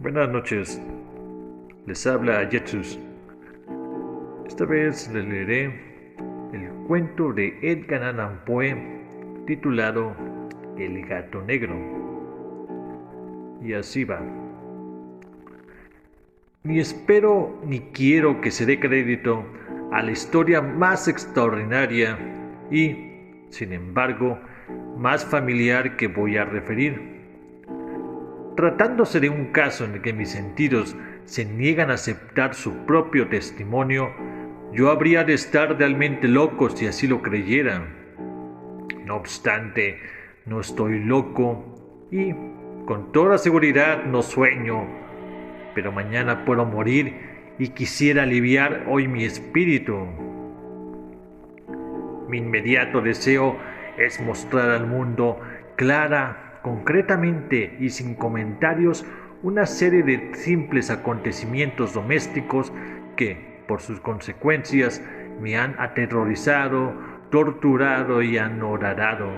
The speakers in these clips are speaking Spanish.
Buenas noches, les habla Jetsus. Esta vez les leeré el cuento de Edgar Allan Poe titulado El gato negro. Y así va. Ni espero ni quiero que se dé crédito a la historia más extraordinaria y, sin embargo, más familiar que voy a referir. Tratándose de un caso en el que mis sentidos se niegan a aceptar su propio testimonio, yo habría de estar realmente loco si así lo creyera. No obstante, no estoy loco y, con toda seguridad, no sueño, pero mañana puedo morir y quisiera aliviar hoy mi espíritu. Mi inmediato deseo es mostrar al mundo concretamente y sin comentarios, una serie de simples acontecimientos domésticos que, por sus consecuencias, me han aterrorizado, torturado y anorarado.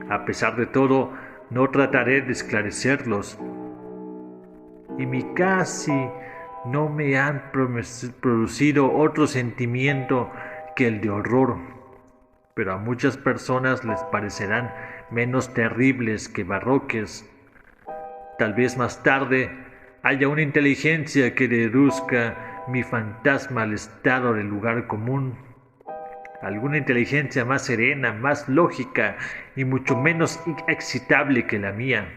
A pesar de todo, no trataré de esclarecerlos. Y mi casi no me han producido otro sentimiento que el de horror, pero a muchas personas les parecerán menos terribles que barroques. Tal vez más tarde haya una inteligencia que deduzca mi fantasma al estado del lugar común. Alguna inteligencia más serena, más lógica y mucho menos excitable que la mía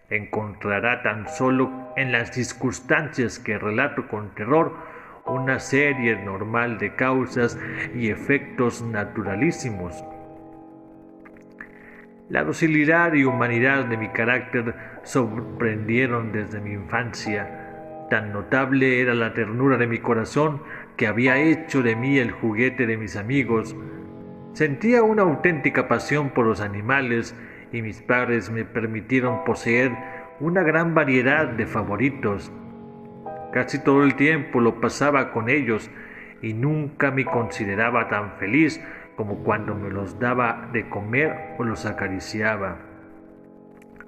encontrará tan solo en las circunstancias que relato con terror una serie normal de causas y efectos naturalísimos. La docilidad y humanidad de mi carácter sorprendieron desde mi infancia. Tan notable era la ternura de mi corazón que había hecho de mí el juguete de mis amigos. Sentía una auténtica pasión por los animales y mis padres me permitieron poseer una gran variedad de favoritos. Casi todo el tiempo lo pasaba con ellos y nunca me consideraba tan feliz como cuando me los daba de comer o los acariciaba.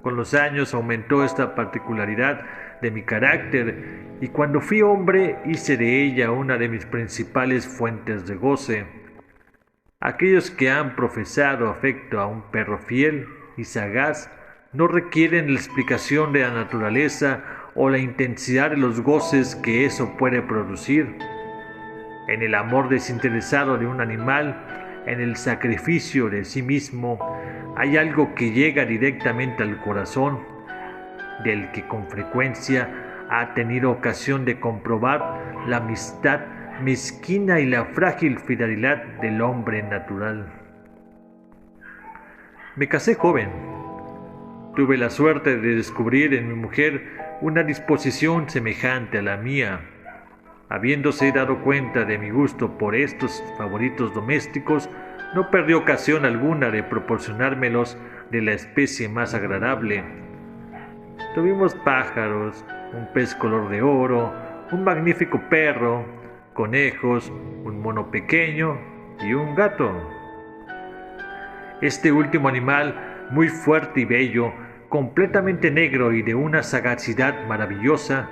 Con los años aumentó esta particularidad de mi carácter y cuando fui hombre hice de ella una de mis principales fuentes de goce. Aquellos que han profesado afecto a un perro fiel y sagaz no requieren la explicación de la naturaleza o la intensidad de los goces que eso puede producir. En el amor desinteresado de un animal, en el sacrificio de sí mismo, hay algo que llega directamente al corazón, del que con frecuencia ha tenido ocasión de comprobar la amistad mezquina y la frágil fidelidad del hombre natural. Me casé joven. Tuve la suerte de descubrir en mi mujer una disposición semejante a la mía. Habiéndose dado cuenta de mi gusto por estos favoritos domésticos, no perdió ocasión alguna de proporcionármelos de la especie más agradable. Tuvimos pájaros, un pez color de oro, un magnífico perro, conejos, un mono pequeño y un gato. Este último animal, muy fuerte y bello, completamente negro y de una sagacidad maravillosa,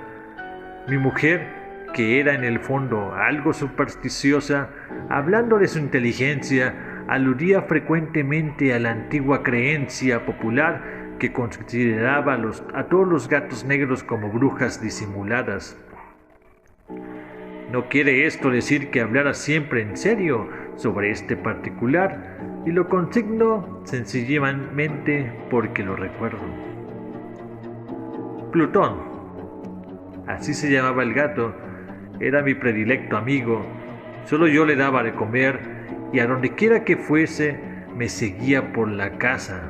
mi mujer, que era en el fondo algo supersticiosa, hablando de su inteligencia, aludía frecuentemente a la antigua creencia popular que consideraba a todos los gatos negros como brujas disimuladas. No quiere esto decir que hablara siempre en serio sobre este particular, y lo consigno sencillamente porque lo recuerdo. Plutón, así se llamaba el gato, era mi predilecto amigo. Solo yo le daba de comer y a donde quiera que fuese me seguía por la casa.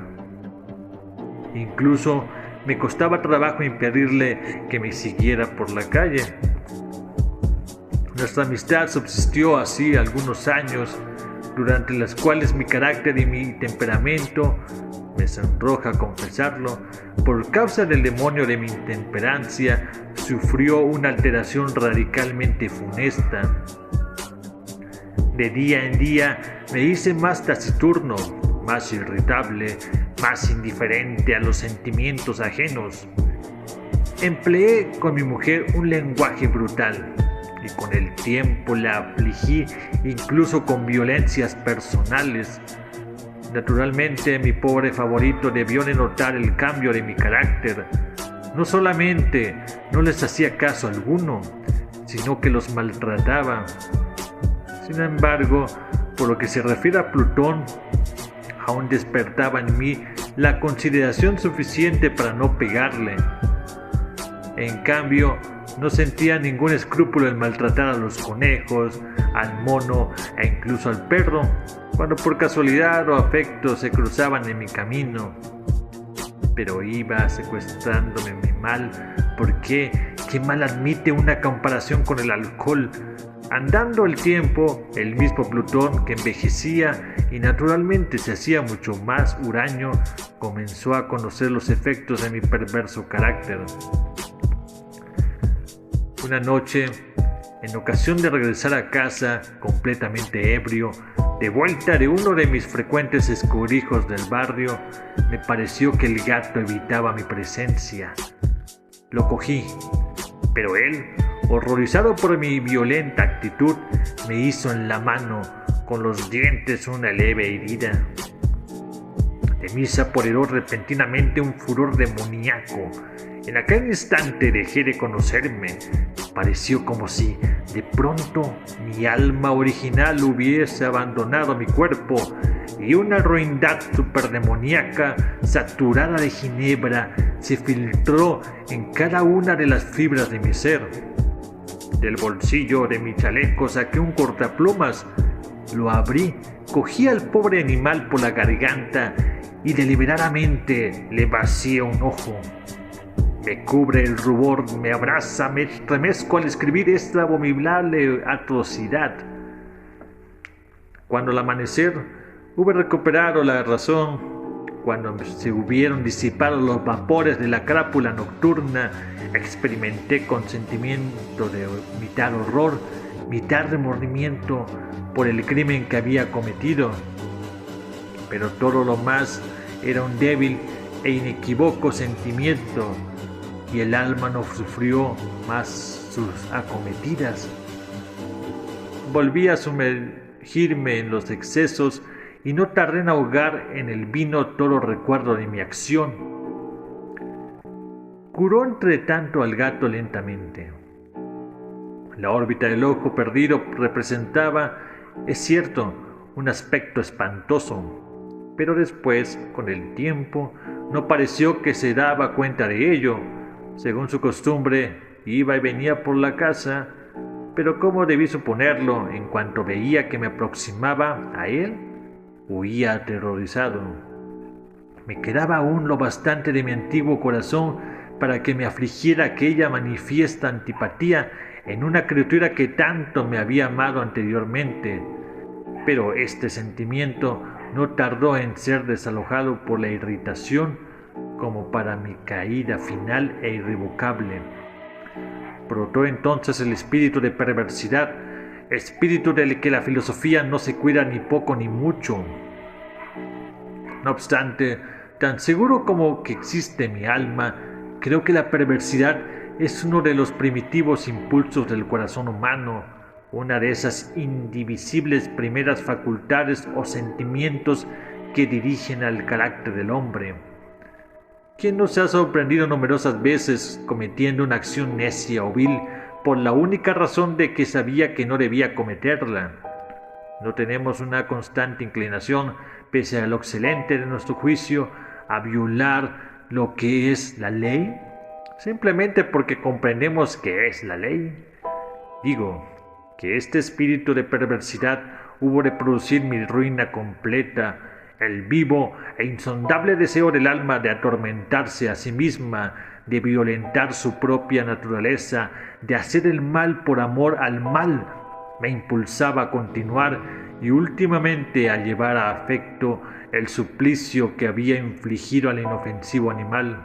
Incluso me costaba trabajo impedirle que me siguiera por la calle. Nuestra amistad subsistió así algunos años, durante los cuales mi carácter y mi temperamento, me sonroja confesarlo, por causa del demonio de mi intemperancia, sufrió una alteración radicalmente funesta. De día en día me hice más taciturno, más irritable, más indiferente a los sentimientos ajenos. Empleé con mi mujer un lenguaje brutal y con el tiempo la afligí incluso con violencias personales. Naturalmente, mi pobre favorito debió de notar el cambio de mi carácter. No solamente no les hacía caso alguno, sino que los maltrataba. Sin embargo, por lo que se refiere a Plutón, aún despertaba en mí la consideración suficiente para no pegarle. En cambio, no sentía ningún escrúpulo en maltratar a los conejos, al mono e incluso al perro, cuando por casualidad o afecto se cruzaban en mi camino. Pero iba secuestrándome mi mal, porque qué mal admite una comparación con el alcohol. Andando el tiempo, el mismo Plutón, que envejecía y naturalmente se hacía mucho más huraño, comenzó a conocer los efectos de mi perverso carácter. Una noche, en ocasión de regresar a casa completamente ebrio, de vuelta de uno de mis frecuentes escondrijos del barrio, me pareció que el gato evitaba mi presencia. Lo cogí, pero él, horrorizado por mi violenta actitud, me hizo en la mano con los dientes una leve herida. De mí se apoderó repentinamente un furor demoníaco. En aquel instante dejé de conocerme. Pareció como si, de pronto, mi alma original hubiese abandonado mi cuerpo y una ruindad superdemoníaca, saturada de ginebra, se filtró en cada una de las fibras de mi ser. Del bolsillo de mi chaleco saqué un cortaplumas, lo abrí, cogí al pobre animal por la garganta y deliberadamente le vacié un ojo. Me cubre el rubor, me abraza, me estremezco al escribir esta abominable atrocidad. Cuando al amanecer hube recuperado la razón, cuando se hubieron disipado los vapores de la crápula nocturna, experimenté con sentimiento de mitad horror, mitad remordimiento por el crimen que había cometido. Pero todo lo más era un débil e inequívoco sentimiento, y el alma no sufrió más sus acometidas. Volví a sumergirme en los excesos y no tardé en ahogar en el vino todo recuerdo de mi acción. Curó entre tanto al gato lentamente. La órbita del ojo perdido representaba, es cierto, un aspecto espantoso, pero después, con el tiempo, no pareció que se daba cuenta de ello. Según su costumbre, iba y venía por la casa, pero como debí suponerlo, en cuanto veía que me aproximaba a él, huía aterrorizado. Me quedaba aún lo bastante de mi antiguo corazón para que me afligiera aquella manifiesta antipatía en una criatura que tanto me había amado anteriormente, pero este sentimiento no tardó en ser desalojado por la irritación como para mi caída final e irrevocable. Brotó entonces el espíritu de perversidad, espíritu del que la filosofía no se cuida ni poco ni mucho. No obstante, tan seguro como que existe mi alma, creo que la perversidad es uno de los primitivos impulsos del corazón humano, una de esas indivisibles primeras facultades o sentimientos que dirigen al carácter del hombre. ¿Quién no se ha sorprendido numerosas veces cometiendo una acción necia o vil por la única razón de que sabía que no debía cometerla? ¿No tenemos una constante inclinación, pese a lo excelente de nuestro juicio, a violar lo que es la ley? Simplemente porque comprendemos que es la ley. Digo que este espíritu de perversidad hubo de producir mi ruina completa, el vivo e insondable deseo del alma de atormentarse a sí misma, de violentar su propia naturaleza, de hacer el mal por amor al mal, me impulsaba a continuar y últimamente a llevar a efecto el suplicio que había infligido al inofensivo animal.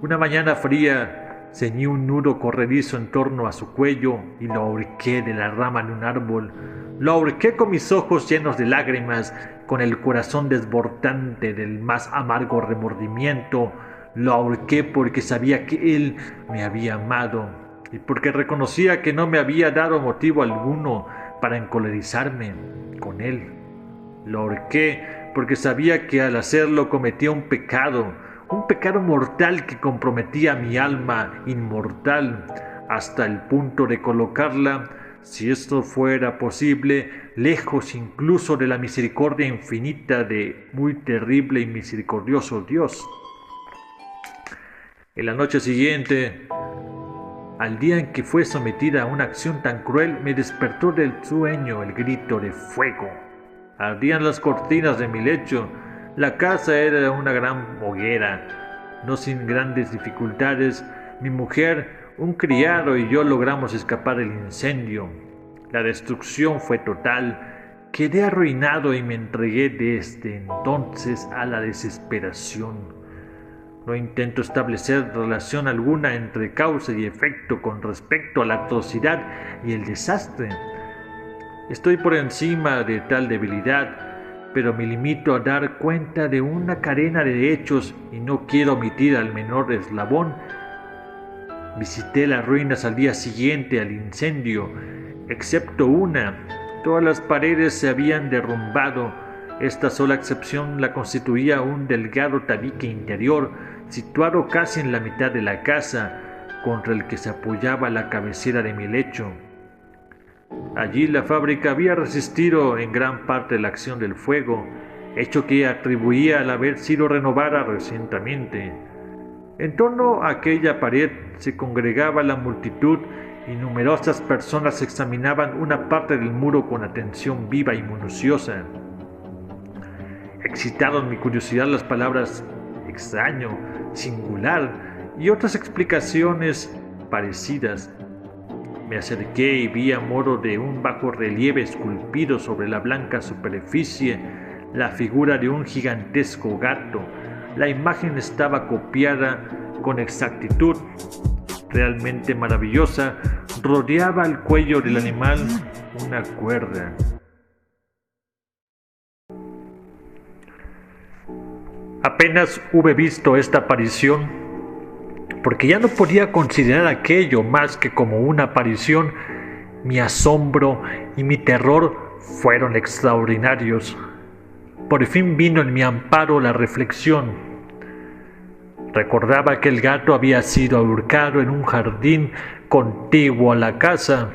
Una mañana fría, ceñí un nudo corredizo en torno a su cuello y lo ahorqué de la rama de un árbol. Lo ahorqué con mis ojos llenos de lágrimas, con el corazón desbordante del más amargo remordimiento. Lo ahorqué porque sabía que él me había amado y porque reconocía que no me había dado motivo alguno para encolerizarme con él. Lo ahorqué porque sabía que al hacerlo cometía un pecado mortal que comprometía mi alma inmortal hasta el punto de colocarla, si esto fuera posible, lejos incluso de la misericordia infinita de muy terrible y misericordioso Dios. En la noche siguiente, al día en que fue sometida a una acción tan cruel, me despertó del sueño el grito de fuego. Ardían las cortinas de mi lecho. La casa era una gran hoguera. No sin grandes dificultades, mi mujer, un criado y yo logramos escapar del incendio. La destrucción fue total. Quedé arruinado y me entregué desde entonces a la desesperación. No intento establecer relación alguna entre causa y efecto con respecto a la atrocidad y el desastre. Estoy por encima de tal debilidad, pero me limito a dar cuenta de una cadena de hechos y no quiero omitir al menor eslabón. Visité las ruinas al día siguiente al incendio, excepto una. Todas las paredes se habían derrumbado. Esta sola excepción la constituía un delgado tabique interior, situado casi en la mitad de la casa, contra el que se apoyaba la cabecera de mi lecho. Allí la fábrica había resistido en gran parte la acción del fuego, hecho que atribuía al haber sido renovada recientemente. En torno a aquella pared se congregaba la multitud y numerosas personas examinaban una parte del muro con atención viva y minuciosa. Excitaron mi curiosidad las palabras extraño, singular y otras explicaciones parecidas. Me acerqué y vi a modo de un bajo relieve esculpido sobre la blanca superficie la figura de un gigantesco gato. La imagen estaba copiada con exactitud. Realmente maravillosa, rodeaba al cuello del animal una cuerda. Apenas hube visto esta aparición, porque ya no podía considerar aquello más que como una aparición, mi asombro y mi terror fueron extraordinarios. Por fin vino en mi amparo la reflexión. Recordaba que el gato había sido ahorcado en un jardín contiguo a la casa.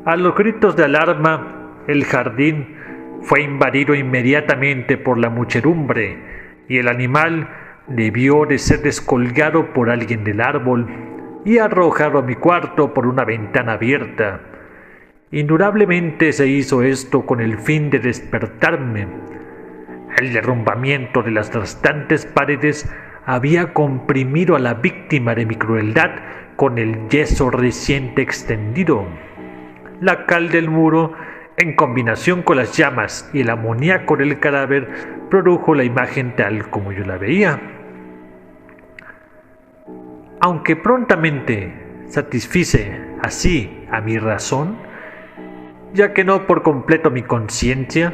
A los gritos de alarma, el jardín fue invadido inmediatamente por la muchedumbre y el animal debió de ser descolgado por alguien del árbol y arrojado a mi cuarto por una ventana abierta. Indudablemente se hizo esto con el fin de despertarme. El derrumbamiento de las restantes paredes había comprimido a la víctima de mi crueldad con el yeso reciente extendido. La cal del muro, en combinación con las llamas y el amoníaco del cadáver, produjo la imagen tal como yo la veía. Aunque prontamente satisfice así a mi razón, ya que no por completo mi conciencia,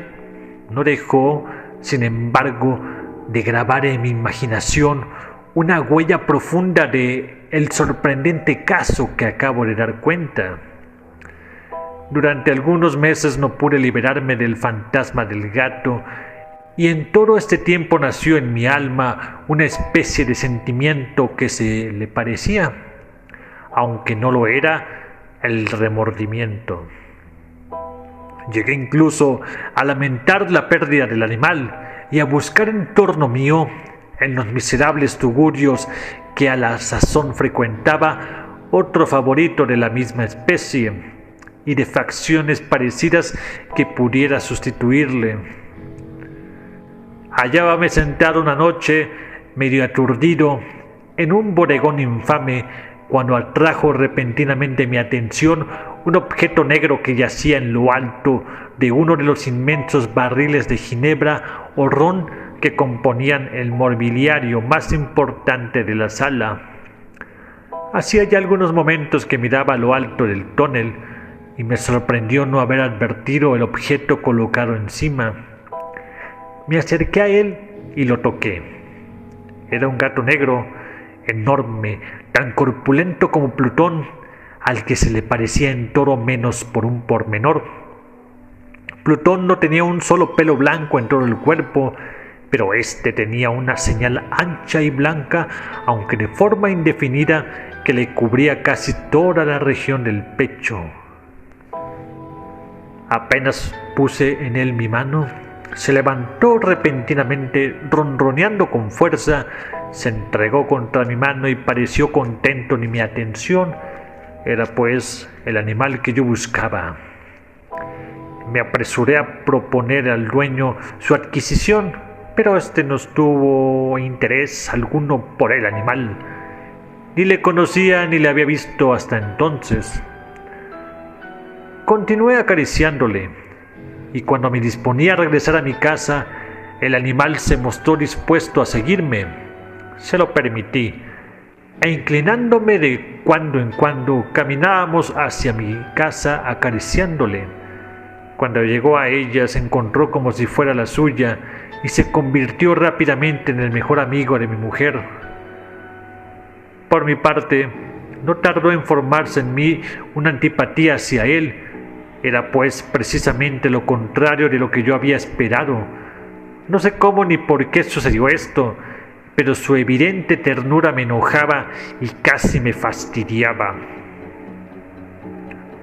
no dejó, sin embargo, de grabar en mi imaginación una huella profunda de el sorprendente caso que acabo de dar cuenta. Durante algunos meses no pude liberarme del fantasma del gato, y en todo este tiempo nació en mi alma una especie de sentimiento que se le parecía, aunque no lo era, el remordimiento. Llegué incluso a lamentar la pérdida del animal y a buscar en torno mío, en los miserables tugurios que a la sazón frecuentaba, otro favorito de la misma especie y de facciones parecidas que pudiera sustituirle. Hallábame sentado una noche, medio aturdido, en un bodegón infame, cuando atrajo repentinamente mi atención un objeto negro que yacía en lo alto de uno de los inmensos barriles de ginebra o ron que componían el mobiliario más importante de la sala. Hacía ya algunos momentos que miraba a lo alto del tonel y me sorprendió no haber advertido el objeto colocado encima. Me acerqué a él y lo toqué. Era un gato negro, enorme, tan corpulento como Plutón, al que se le parecía en todo menos por un pormenor. Plutón no tenía un solo pelo blanco en todo el cuerpo, pero éste tenía una señal ancha y blanca, aunque de forma indefinida, que le cubría casi toda la región del pecho. Apenas puse en él mi mano, se levantó repentinamente, ronroneando con fuerza, se entregó contra mi mano y pareció contento de mi atención. Era pues el animal que yo buscaba. Me apresuré a proponer al dueño su adquisición, pero éste no tuvo interés alguno por el animal. Ni le conocía ni le había visto hasta entonces. Continué acariciándole, y cuando me disponía a regresar a mi casa, el animal se mostró dispuesto a seguirme. Se lo permití, e inclinándome de cuando en cuando, caminábamos hacia mi casa acariciándole. Cuando llegó a ella, se encontró como si fuera la suya, y se convirtió rápidamente en el mejor amigo de mi mujer. Por mi parte, no tardó en formarse en mí una antipatía hacia él. Era pues precisamente lo contrario de lo que yo había esperado. No sé cómo ni por qué sucedió esto, pero su evidente ternura me enojaba y casi me fastidiaba.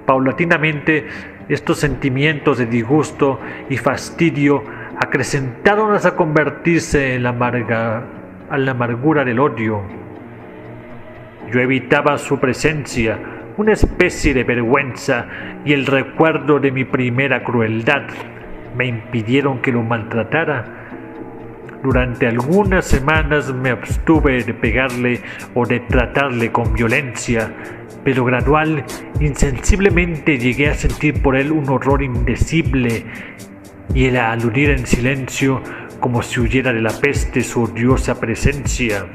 Paulatinamente, estos sentimientos de disgusto y fastidio acrecentaron hasta convertirse en la amargura del odio. Yo evitaba su presencia, una especie de vergüenza y el recuerdo de mi primera crueldad me impidieron que lo maltratara. Durante algunas semanas me abstuve de pegarle o de tratarle con violencia, pero gradual, insensiblemente llegué a sentir por él un horror indecible, y el aludir en silencio, como si huyera de la peste, su odiosa presencia.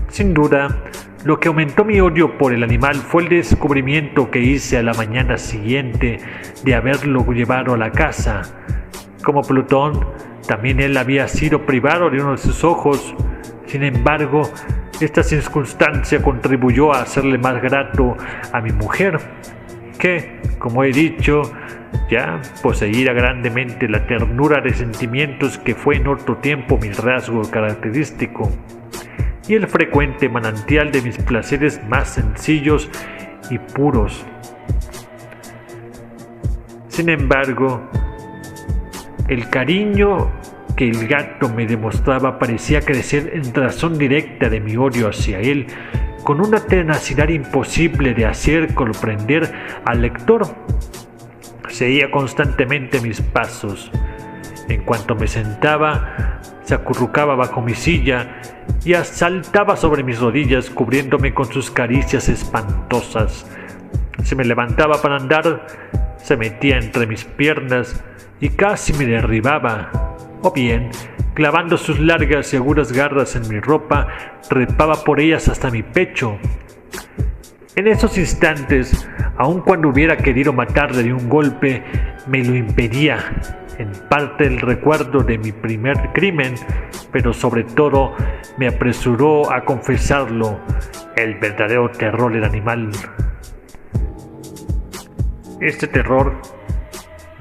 Sin duda, lo que aumentó mi odio por el animal fue el descubrimiento que hice a la mañana siguiente de haberlo llevado a la casa. Como Plutón, también él había sido privado de uno de sus ojos. Sin embargo, esta circunstancia contribuyó a hacerle más grato a mi mujer, que, como he dicho, ya poseía grandemente la ternura de sentimientos que fue en otro tiempo mi rasgo característico, y el frecuente manantial de mis placeres más sencillos y puros. Sin embargo, el cariño que el gato me demostraba parecía crecer en razón directa de mi odio hacia él, con una tenacidad imposible de hacer comprender al lector. Seguía constantemente mis pasos. En cuanto me sentaba, se acurrucaba bajo mi silla y saltaba sobre mis rodillas, cubriéndome con sus caricias espantosas. Si me levantaba para andar, se metía entre mis piernas y casi me derribaba, o bien, clavando sus largas y agudas garras en mi ropa, trepaba por ellas hasta mi pecho. En esos instantes, aun cuando hubiera querido matarle de un golpe, me lo impedía, en parte el recuerdo de mi primer crimen, pero sobre todo me apresuró a confesarlo, el verdadero terror del animal. Este terror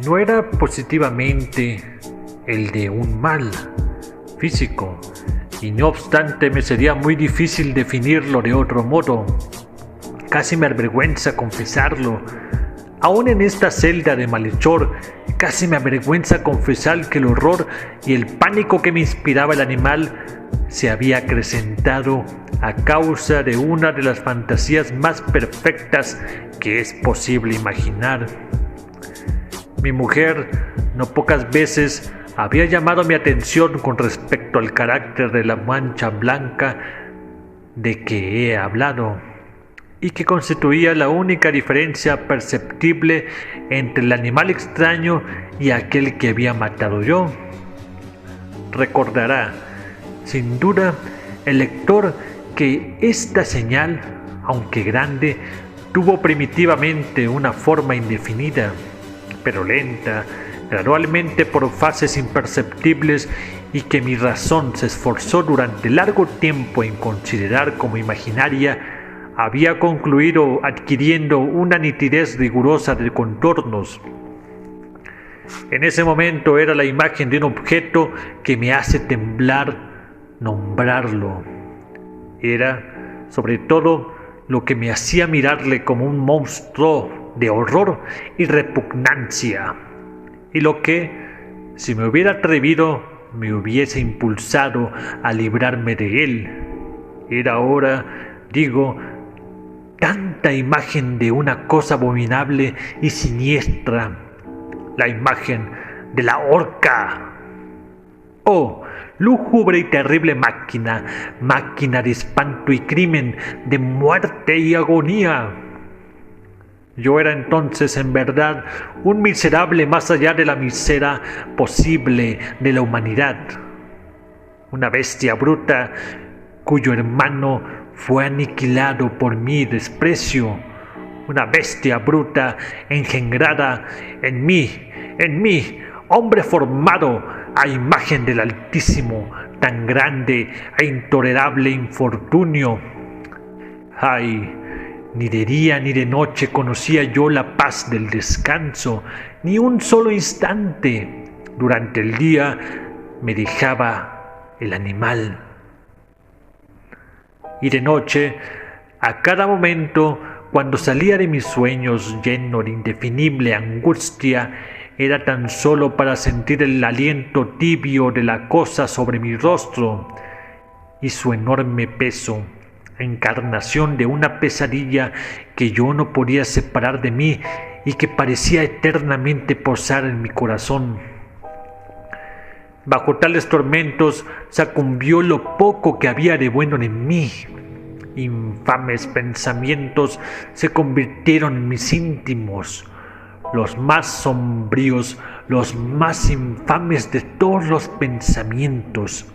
no era positivamente el de un mal físico, y no obstante me sería muy difícil definirlo de otro modo. Casi me avergüenza confesarlo. Aún en esta celda de malhechor, casi me avergüenza confesar que el horror y el pánico que me inspiraba el animal se había acrecentado a causa de una de las fantasías más perfectas que es posible imaginar. Mi mujer no pocas veces había llamado mi atención con respecto al carácter de la mancha blanca de que he hablado, y que constituía la única diferencia perceptible entre el animal extraño y aquel que había matado yo. Recordará, sin duda, el lector que esta señal, aunque grande, tuvo primitivamente una forma indefinida, pero lenta, gradualmente por fases imperceptibles, y que mi razón se esforzó durante largo tiempo en considerar como imaginaria, había concluido adquiriendo una nitidez rigurosa de contornos. En ese momento era la imagen de un objeto que me hace temblar nombrarlo. Era, sobre todo, lo que me hacía mirarle como un monstruo de horror y repugnancia, y lo que, si me hubiera atrevido, me hubiese impulsado a librarme de él. Era ahora, digo, tanta imagen de una cosa abominable y siniestra, la imagen de la horca. Oh, lúgubre y terrible máquina, máquina de espanto y crimen, de muerte y agonía. Yo era entonces en verdad un miserable más allá de la miseria posible de la humanidad, una bestia bruta cuyo hermano fue aniquilado por mi desprecio, una bestia bruta engendrada en mí, hombre formado a imagen del Altísimo, tan grande e intolerable infortunio. ¡Ay! Ni de día ni de noche conocía yo la paz del descanso, ni un solo instante. Durante el día me dejaba el animal. Y de noche, a cada momento, cuando salía de mis sueños lleno de indefinible angustia, era tan solo para sentir el aliento tibio de la cosa sobre mi rostro y su enorme peso, encarnación de una pesadilla que yo no podía separar de mí y que parecía eternamente posar en mi corazón. Bajo tales tormentos sucumbió lo poco que había de bueno en mí. Infames pensamientos se convirtieron en mis íntimos, los más sombríos, los más infames de todos los pensamientos.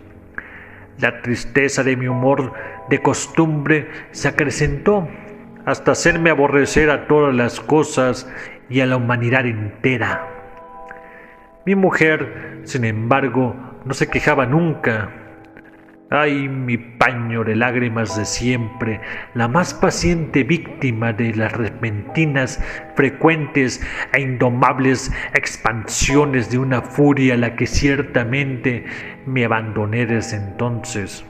La tristeza de mi humor de costumbre se acrecentó hasta hacerme aborrecer a todas las cosas y a la humanidad entera. Mi mujer, sin embargo, no se quejaba nunca. Ay, mi paño de lágrimas de siempre, la más paciente víctima de las repentinas, frecuentes e indomables expansiones de una furia a la que ciertamente me abandoné desde entonces.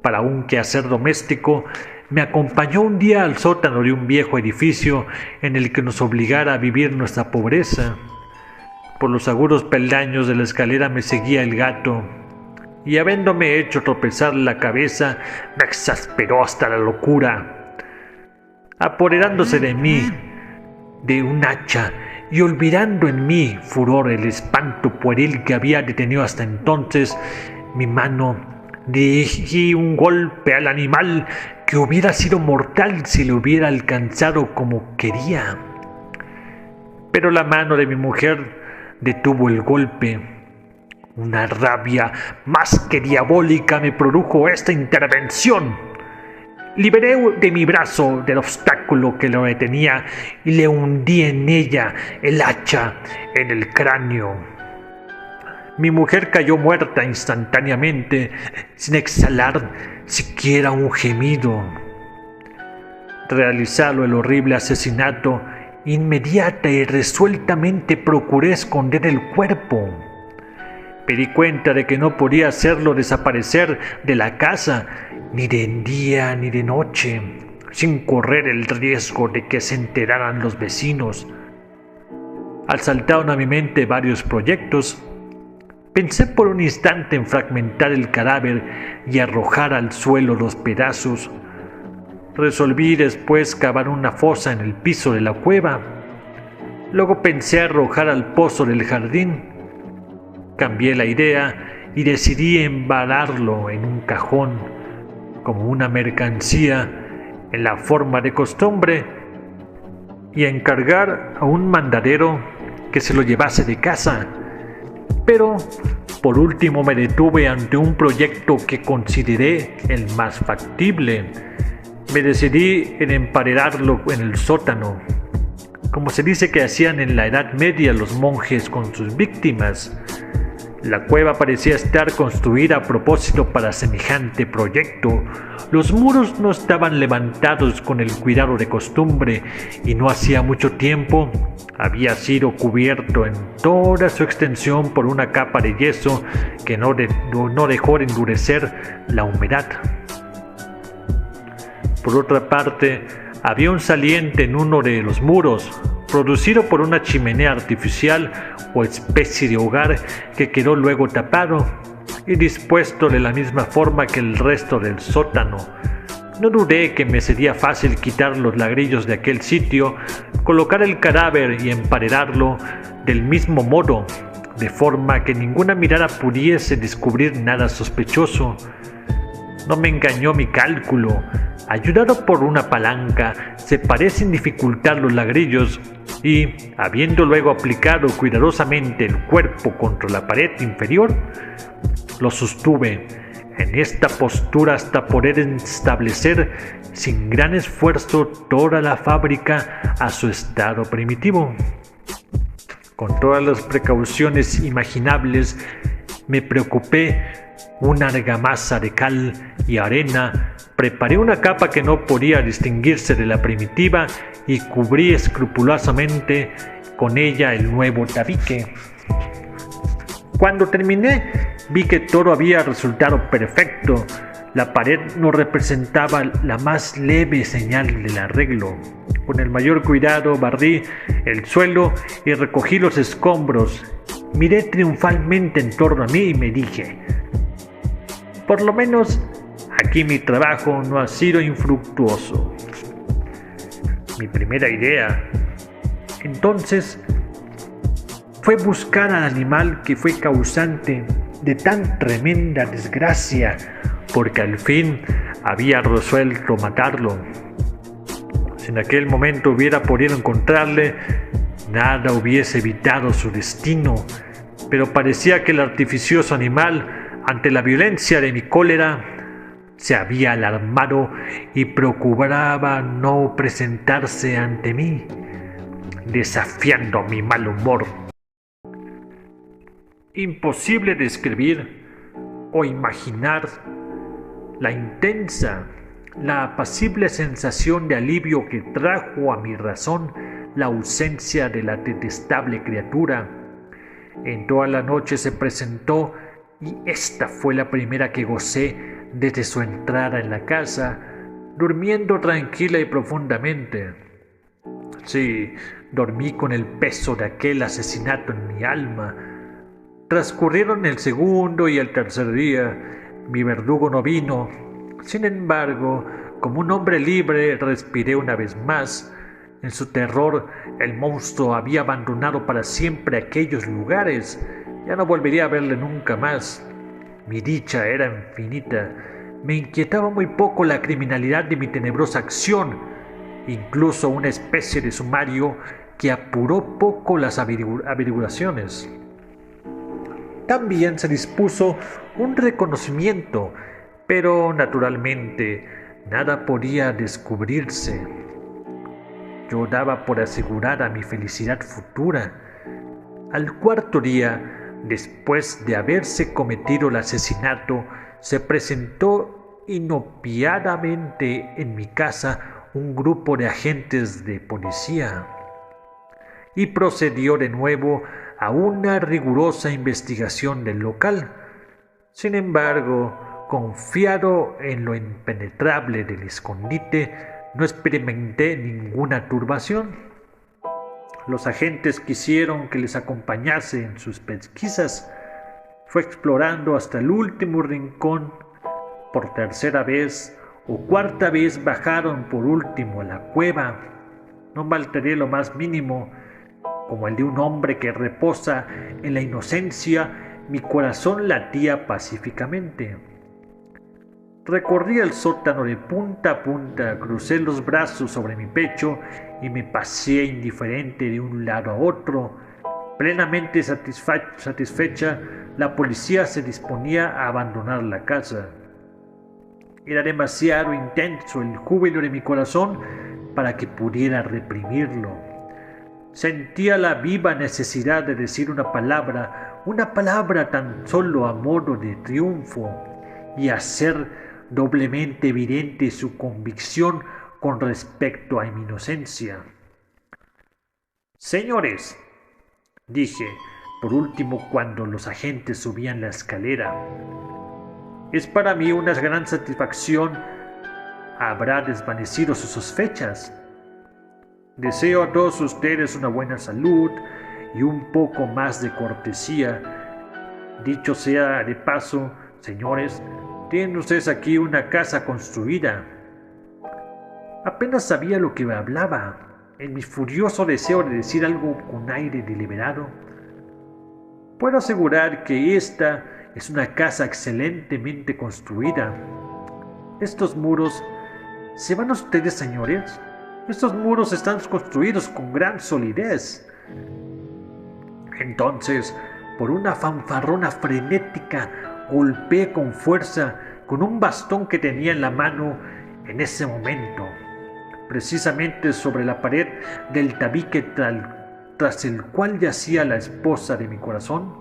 Para un quehacer doméstico, me acompañó un día al sótano de un viejo edificio en el que nos obligara a vivir nuestra pobreza. Por los agudos peldaños de la escalera me seguía el gato, y habiéndome hecho tropezar la cabeza, me exasperó hasta la locura. Apoderándose de mí de un hacha y olvidando en mí furor el espanto pueril que había detenido hasta entonces mi mano, dirigí un golpe al animal que hubiera sido mortal si le hubiera alcanzado como quería. Pero la mano de mi mujer detuvo el golpe. Una rabia más que diabólica me produjo esta intervención. Liberé de mi brazo del obstáculo que lo detenía y le hundí en ella el hacha en el cráneo. Mi mujer cayó muerta instantáneamente, sin exhalar siquiera un gemido. Realizado el horrible asesinato, inmediata y resueltamente procuré esconder el cuerpo. Me di cuenta de que no podía hacerlo desaparecer de la casa, ni de día ni de noche, sin correr el riesgo de que se enteraran los vecinos. Asaltaron a mi mente varios proyectos. Pensé por un instante en fragmentar el cadáver y arrojar al suelo los pedazos. Resolví después cavar una fosa en el piso de la cueva. Luego pensé arrojar al pozo del jardín. Cambié la idea y decidí embalarlo en un cajón, como una mercancía, en la forma de costumbre, y encargar a un mandadero que se lo llevase de casa. Pero, por último, me detuve ante un proyecto que consideré el más factible. Me decidí en emparedarlo en el sótano, como se dice que hacían en la Edad Media los monjes con sus víctimas. La cueva parecía estar construida a propósito para semejante proyecto. Los muros no estaban levantados con el cuidado de costumbre y no hacía mucho tiempo había sido cubierto en toda su extensión por una capa de yeso que no dejó de endurecer la humedad. Por otra parte, había un saliente en uno de los muros, producido por una chimenea artificial o especie de hogar que quedó luego tapado y dispuesto de la misma forma que el resto del sótano. No dudé que me sería fácil quitar los ladrillos de aquel sitio, colocar el cadáver y emparedarlo del mismo modo, de forma que ninguna mirada pudiese descubrir nada sospechoso. No me engañó mi cálculo. Ayudado por una palanca, separé sin dificultad los ladrillos y, habiendo luego aplicado cuidadosamente el cuerpo contra la pared inferior, lo sostuve en esta postura hasta poder establecer sin gran esfuerzo toda la fábrica a su estado primitivo. Con todas las precauciones imaginables, me preocupé una argamasa de cal y arena, preparé una capa que no podía distinguirse de la primitiva y cubrí escrupulosamente con ella el nuevo tabique. Cuando terminé, vi que todo había resultado perfecto. La pared no representaba la más leve señal del arreglo. Con el mayor cuidado barrí el suelo y recogí los escombros. Miré triunfalmente en torno a mí y me dije: por lo menos aquí mi trabajo no ha sido infructuoso. Mi primera idea, entonces, fue buscar al animal que fue causante de tan tremenda desgracia, porque al fin había resuelto matarlo. Si en aquel momento hubiera podido encontrarle, nada hubiese evitado su destino, pero parecía que el artificioso animal, ante la violencia de mi cólera, se había alarmado y procuraba no presentarse ante mí, desafiando mi mal humor. Imposible describir o imaginar la intensa, la apacible sensación de alivio que trajo a mi razón la ausencia de la detestable criatura. En toda la noche se presentó y esta fue la primera que gocé desde su entrada en la casa, durmiendo tranquila y profundamente. Sí, dormí con el peso de aquel asesinato en mi alma. Transcurrieron el segundo y el tercer día. Mi verdugo no vino. Sin embargo, como un hombre libre, respiré una vez más. En su terror, el monstruo había abandonado para siempre aquellos lugares. Ya no volvería a verle nunca más. Mi dicha era infinita. Me inquietaba muy poco la criminalidad de mi tenebrosa acción, incluso una especie de sumario que apuró poco las averiguaciones. También se dispuso un reconocimiento, pero naturalmente nada podía descubrirse. Yo daba por asegurada mi felicidad futura. Al cuarto día, después de haberse cometido el asesinato, se presentó inopiadamente en mi casa un grupo de agentes de policía y procedió de nuevo a una rigurosa investigación del local. Sin embargo, confiado en lo impenetrable del escondite, no experimenté ninguna turbación. Los agentes quisieron que les acompañase en sus pesquisas. Fue explorando hasta el último rincón. Por tercera vez o cuarta vez bajaron por último a la cueva. No me alteré lo más mínimo. Como el de un hombre que reposa en la inocencia, mi corazón latía pacíficamente. Recorrí el sótano de punta a punta, crucé los brazos sobre mi pecho y me paseé indiferente de un lado a otro. Plenamente satisfecha, la policía se disponía a abandonar la casa. Era demasiado intenso el júbilo de mi corazón para que pudiera reprimirlo. Sentía la viva necesidad de decir una palabra, una palabra tan solo a modo de triunfo y hacer doblemente evidente su convicción con respecto a mi inocencia. Señores, dije, por último cuando los agentes subían la escalera, es para mí una gran satisfacción habrá desvanecido sus sospechas. Deseo a todos ustedes una buena salud y un poco más de cortesía. Dicho sea de paso, señores, tienen ustedes aquí una casa construida. Apenas sabía lo que me hablaba, en mi furioso deseo de decir algo con aire deliberado. Puedo asegurar que esta es una casa excelentemente construida. Estos muros, ¿sepan ustedes, señores? Estos muros están construidos con gran solidez. Entonces, por una fanfarrona frenética, golpeé con fuerza con un bastón que tenía en la mano en ese momento, precisamente sobre la pared del tabique tras el cual yacía la esposa de mi corazón.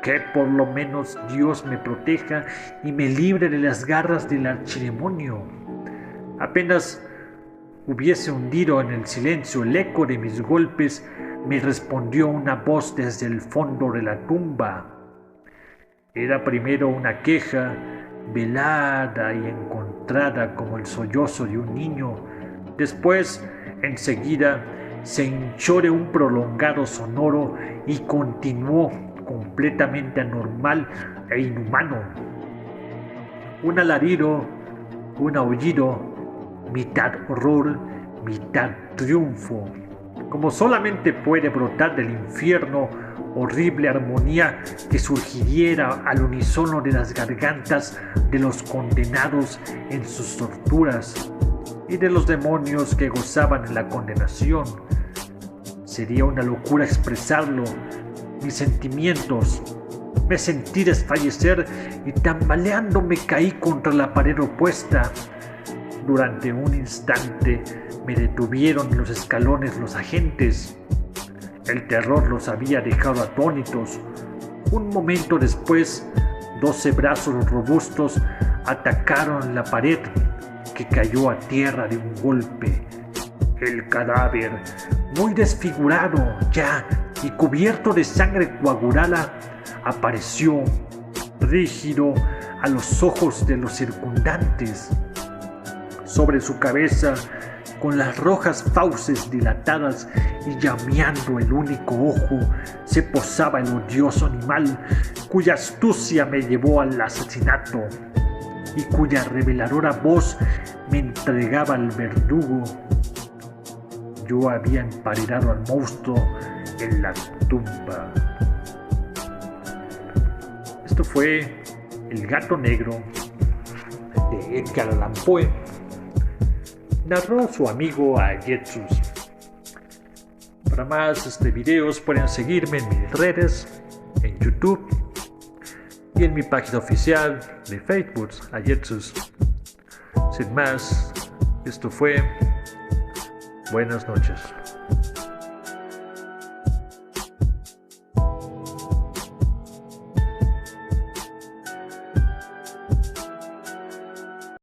Que por lo menos Dios me proteja y me libre de las garras del archidemonio. Apenas hubiese hundido en el silencio el eco de mis golpes, me respondió una voz desde el fondo de la tumba. Era primero una queja, velada y encontrada como el sollozo de un niño. Después, enseguida, se hinchó de un prolongado sonoro y continuó completamente anormal e inhumano. Un alarido, un aullido, mitad horror, mitad triunfo, como solamente puede brotar del infierno, horrible armonía que surgiera al unísono de las gargantas de los condenados en sus torturas y de los demonios que gozaban en la condenación. Sería una locura expresarlo. Mis sentimientos. Me sentí desfallecer y tambaleando me caí contra la pared opuesta. Durante un instante me detuvieron los escalones los agentes. El terror los había dejado atónitos. Un momento después, 12 brazos robustos atacaron la pared, que cayó a tierra de un golpe. El cadáver, muy desfigurado ya y cubierto de sangre coagulada, apareció rígido a los ojos de los circundantes. Sobre su cabeza, con las rojas fauces dilatadas y llameando el único ojo, se posaba el odioso animal cuya astucia me llevó al asesinato y cuya reveladora voz me entregaba al verdugo. Yo había emparedado al monstruo en la tumba. Esto fue El gato negro de Edgar Allan Poe. Narró su amigo Ajetsus. Para más videos pueden seguirme en mis redes, en YouTube y en mi página oficial de Facebook, Ajetsus. Sin más, esto fue Buenas noches.